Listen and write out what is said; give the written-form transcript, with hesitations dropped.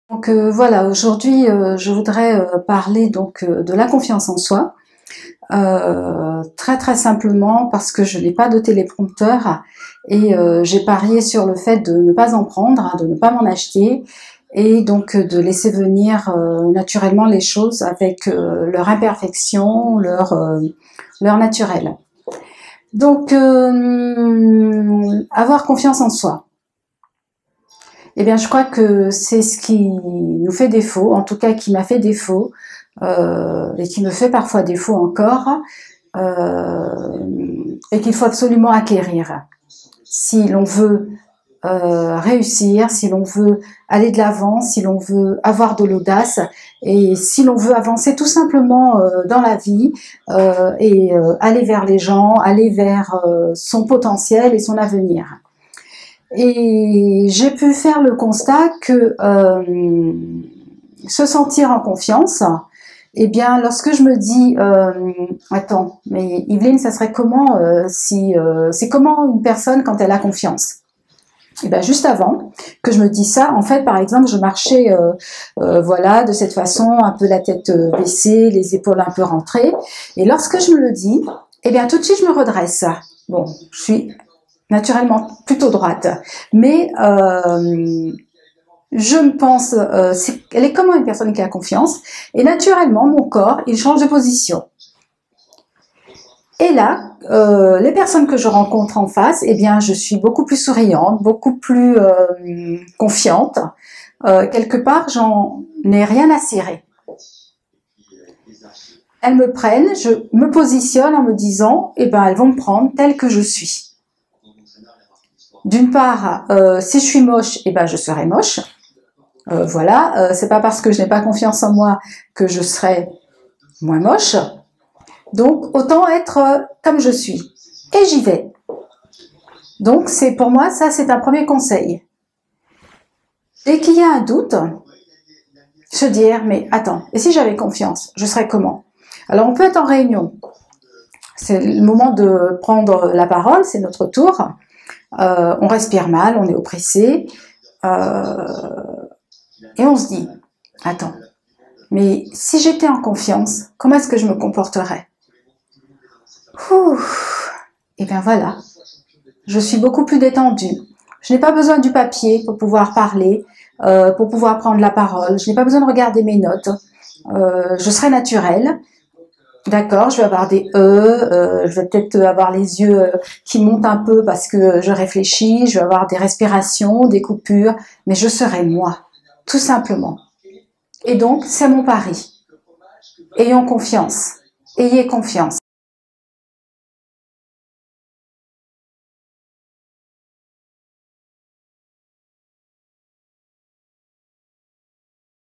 Voilà, aujourd'hui je voudrais parler donc de la confiance en soi, très simplement parce que je n'ai pas de téléprompteur et j'ai parié sur le fait de ne pas en prendre, de ne pas m'en acheter et donc de laisser venir naturellement les choses avec leur imperfection, leur naturel. Donc avoir confiance en soi. Eh bien, je crois que c'est ce qui nous fait défaut, en tout cas qui m'a fait défaut, et qui me fait parfois défaut encore, et qu'il faut absolument acquérir. Si l'on veut réussir, si l'on veut aller de l'avant, si l'on veut avoir de l'audace, et si l'on veut avancer tout simplement dans la vie, et aller vers les gens, aller vers son potentiel et son avenir. Et j'ai pu faire le constat que se sentir en confiance, eh bien, lorsque je me dis, attends, mais Yveline, ça serait comment c'est comment une personne quand elle a confiance? Et bien, juste avant que je me dise ça, en fait, par exemple, je marchais, voilà, de cette façon, un peu la tête baissée, les épaules un peu rentrées, et lorsque je me le dis, eh bien, tout de suite, je me redresse. Bon, je suis naturellement plutôt droite, mais je me pense, elle est comme une personne qui a confiance, et naturellement mon corps il change de position. Et là, les personnes que je rencontre en face, eh bien je suis beaucoup plus souriante, beaucoup plus confiante. Quelque part, j'en ai rien à cirer. Elles me prennent, je me positionne en me disant, eh ben elles vont me prendre telle que je suis. D'une part, si je suis moche, eh ben je serai moche. Voilà, c'est pas parce que je n'ai pas confiance en moi que je serai moins moche. Donc autant être comme je suis. Et j'y vais. Donc c'est pour moi, ça c'est un premier conseil. Dès qu'il y a un doute, se dire, mais attends, et si j'avais confiance, je serais comment? Alors on peut être en réunion. C'est le moment de prendre la parole, c'est notre tour. On respire mal, on est oppressé, et on se dit, attends, mais si j'étais en confiance, comment est-ce que je me comporterais? Et bien voilà, je suis beaucoup plus détendue. Je n'ai pas besoin du papier pour pouvoir parler, pour pouvoir prendre la parole. Je n'ai pas besoin de regarder mes notes. Je serai naturelle. D'accord, je vais avoir des je vais peut-être avoir les yeux qui montent un peu parce que je réfléchis, je vais avoir des respirations, des coupures, mais je serai moi, tout simplement. Et donc, c'est mon pari. Ayons confiance, ayez confiance.